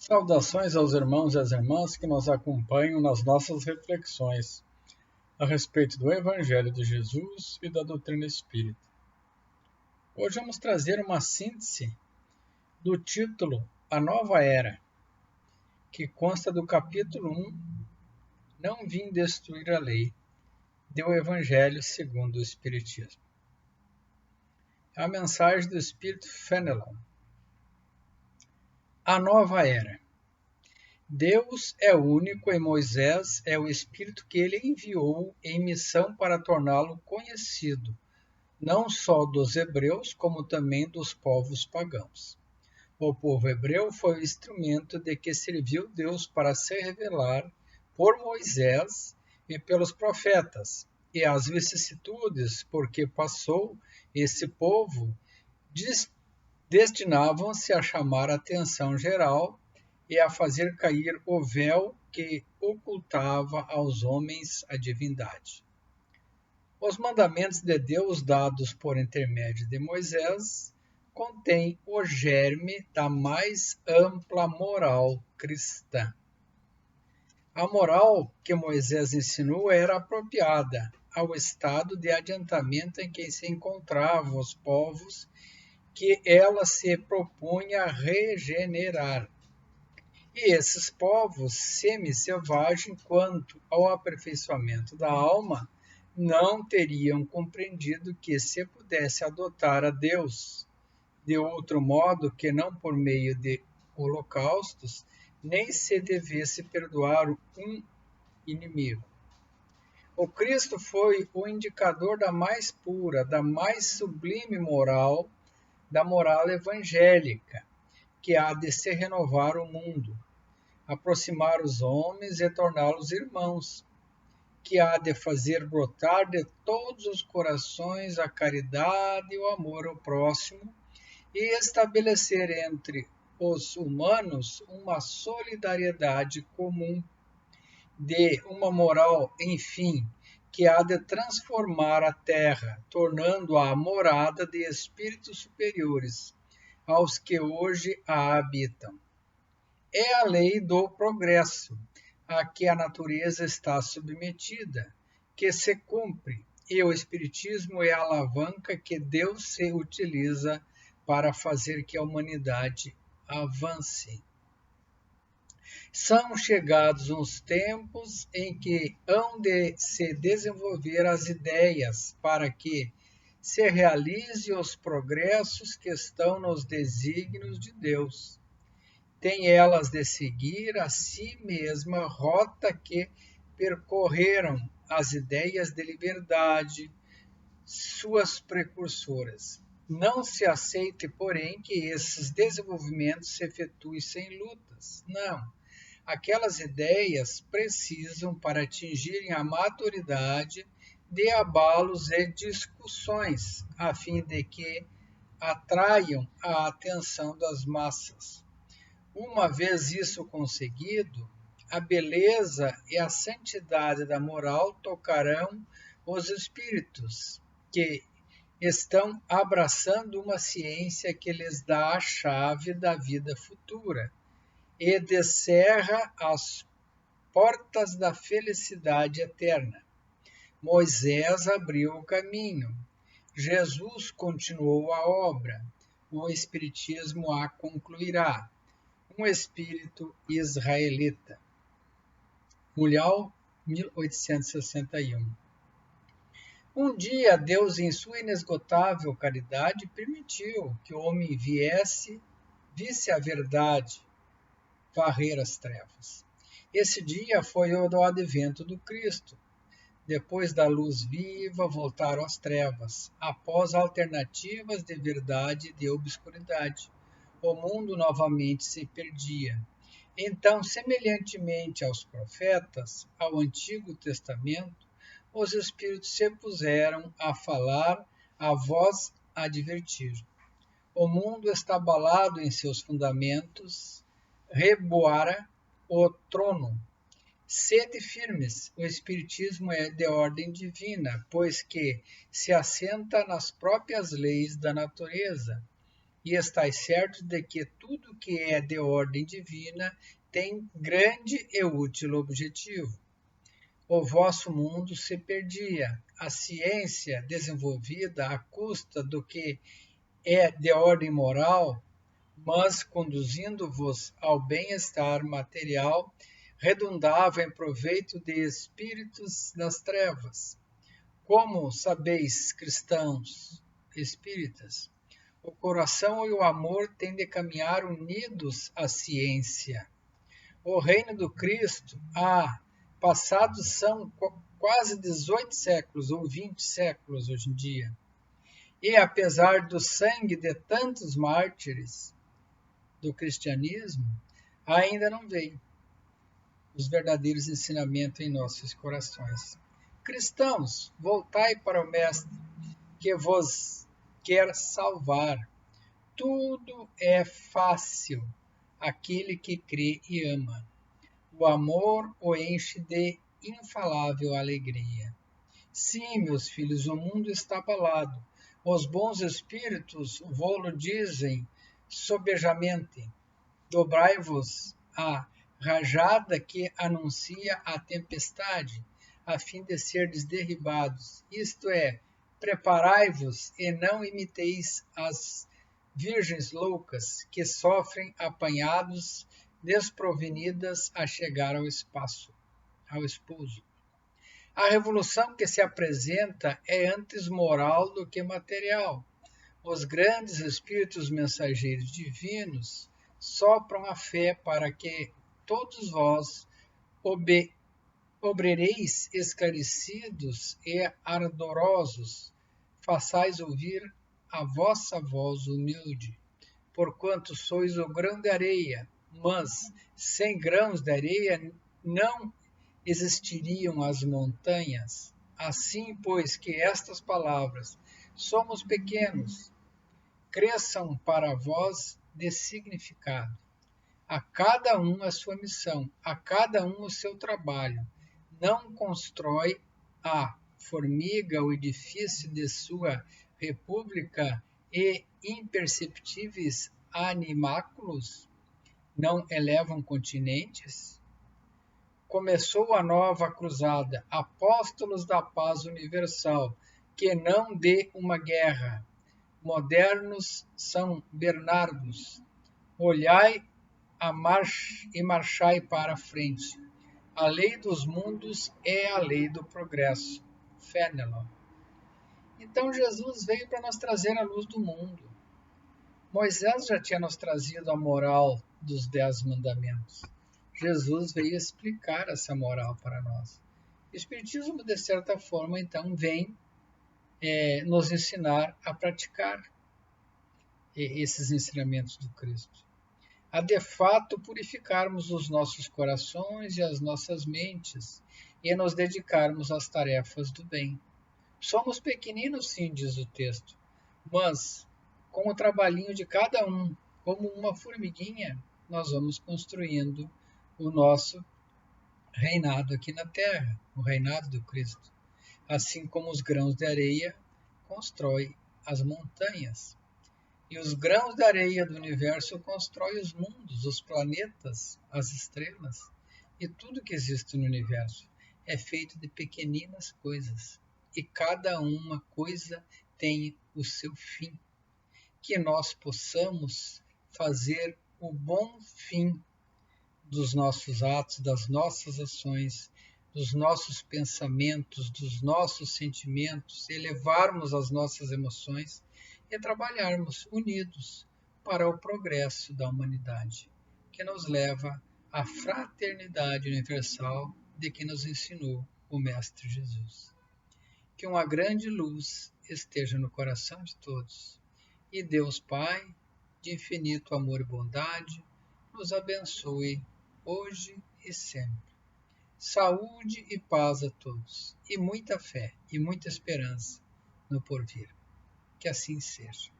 Saudações aos irmãos e às irmãs que nos acompanham nas nossas reflexões a respeito do Evangelho de Jesus e da doutrina espírita. Hoje vamos trazer uma síntese do título A Nova Era, que consta do capítulo 1, Não vim destruir a lei, do Evangelho segundo o Espiritismo. É a mensagem do Espírito Fenelon. A Nova Era. Deus é único e Moisés é o Espírito que ele enviou em missão para torná-lo conhecido, não só dos hebreus, como também dos povos pagãos. O povo hebreu foi o instrumento de que serviu Deus para se revelar por Moisés e pelos profetas, e as vicissitudes por que passou esse povo destinavam-se a chamar a atenção geral e a fazer cair o véu que ocultava aos homens a divindade. Os mandamentos de Deus dados por intermédio de Moisés contêm o germe da mais ampla moral cristã. A moral que Moisés ensinou era apropriada ao estado de adiantamento em que se encontravam os povos que ela se propunha regenerar. E esses povos semi-selvagens, quanto ao aperfeiçoamento da alma, não teriam compreendido que se pudesse adotar a Deus de outro modo que não por meio de holocaustos, nem se devesse perdoar um inimigo. O Cristo foi o indicador da mais pura, da mais sublime moral, da moral evangélica, que há de se renovar o mundo, aproximar os homens e torná-los irmãos, que há de fazer brotar de todos os corações a caridade e o amor ao próximo e estabelecer entre os humanos uma solidariedade comum, de uma moral, enfim, que há de transformar a terra, tornando-a a morada de espíritos superiores aos que hoje a habitam. É a lei do progresso, a que a natureza está submetida, que se cumpre, e o Espiritismo é a alavanca que Deus se utiliza para fazer que a humanidade avance. São chegados uns tempos em que hão de se desenvolver as ideias para que se realize os progressos que estão nos desígnios de Deus. Tem elas de seguir a si mesma a rota que percorreram as ideias de liberdade, suas precursoras. Não se aceite, porém, que esses desenvolvimentos se efetuem sem lutas. Não. Aquelas ideias precisam, para atingirem a maturidade, de abalos e discussões, a fim de que atraiam a atenção das massas. Uma vez isso conseguido, a beleza e a santidade da moral tocarão os espíritos, que estão abraçando uma ciência que lhes dá a chave da vida futura e descerra as portas da felicidade eterna. Moisés abriu o caminho, Jesus continuou a obra, o Espiritismo a concluirá. Um espírito israelita. Mulhal, 1861. Um dia, Deus, em sua inesgotável caridade, permitiu que o homem visse a verdade, varrer as trevas. Esse dia foi o do advento do Cristo. Depois da luz viva, voltaram as trevas, após alternativas de verdade e de obscuridade. O mundo novamente se perdia. Então, semelhantemente aos profetas, ao Antigo Testamento, os Espíritos se puseram a falar, a voz a advertir. O mundo está abalado em seus fundamentos, reboara o trono. Sede firmes, o Espiritismo é de ordem divina, pois que se assenta nas próprias leis da natureza. e estais certos de que tudo que é de ordem divina tem grande e útil objetivo. O vosso mundo se perdia, a ciência desenvolvida à custa do que é de ordem moral, mas conduzindo-vos ao bem-estar material, redundava em proveito de espíritos das trevas. Como sabeis, cristãos espíritas, o coração e o amor têm de caminhar unidos à ciência. O reino do Cristo, passados são quase 18 séculos ou 20 séculos hoje em dia. E apesar do sangue de tantos mártires do cristianismo, ainda não veio os verdadeiros ensinamentos em nossos corações. Cristãos, voltai para o Mestre, que vos quer salvar. Tudo é fácil àquele que crê e ama. O amor o enche de infalável alegria. Sim, meus filhos, o mundo está abalado. Os bons espíritos vô-lo dizem sobejamente. Dobrai-vos à rajada que anuncia a tempestade, a fim de serdes derribados. Isto é, preparai-vos e não imiteis as virgens loucas que sofrem apanhados desprevenidas a chegar ao esposo. A revolução que se apresenta é antes moral do que material. Os grandes espíritos mensageiros divinos sopram a fé para que todos vós obrereis esclarecidos e ardorosos, façais ouvir a vossa voz humilde, porquanto sois o grão de areia, mas sem grãos de areia não existiriam as montanhas. Assim, pois, que estas palavras, somos pequenos, cresçam para vós de significado. A cada um a sua missão, a cada um o seu trabalho. Não constrói a formiga o edifício de sua república e imperceptíveis animáculos não elevam continentes? Começou a nova cruzada, apóstolos da paz universal, que não de uma guerra. Modernos São Bernardos, olhai e marchai para a frente. A lei dos mundos é a lei do progresso. Fénelon. Então Jesus veio para nos trazer a luz do mundo. Moisés já tinha nos trazido a moral dos 10 mandamentos. Jesus veio explicar essa moral para nós. O Espiritismo, de certa forma, então, vem nos ensinar a praticar esses ensinamentos do Cristo. A, de fato, purificarmos os nossos corações e as nossas mentes e nos dedicarmos às tarefas do bem. Somos pequeninos, sim, diz o texto, mas com o trabalhinho de cada um, como uma formiguinha, nós vamos construindo o nosso reinado aqui na Terra, o reinado do Cristo. Assim como os grãos de areia constroem as montanhas. E os grãos de areia do universo constroem os mundos, os planetas, as estrelas. E tudo que existe no universo é feito de pequeninas coisas. E cada uma coisa tem o seu fim. Que nós possamos fazer o bom fim dos nossos atos, das nossas ações, dos nossos pensamentos, dos nossos sentimentos, elevarmos as nossas emoções e trabalharmos unidos para o progresso da humanidade, que nos leva à fraternidade universal de que nos ensinou o Mestre Jesus. Que uma grande luz esteja no coração de todos e Deus Pai, de infinito amor e bondade, nos abençoe hoje e sempre. Saúde e paz a todos, e muita fé e muita esperança no porvir. Que assim seja.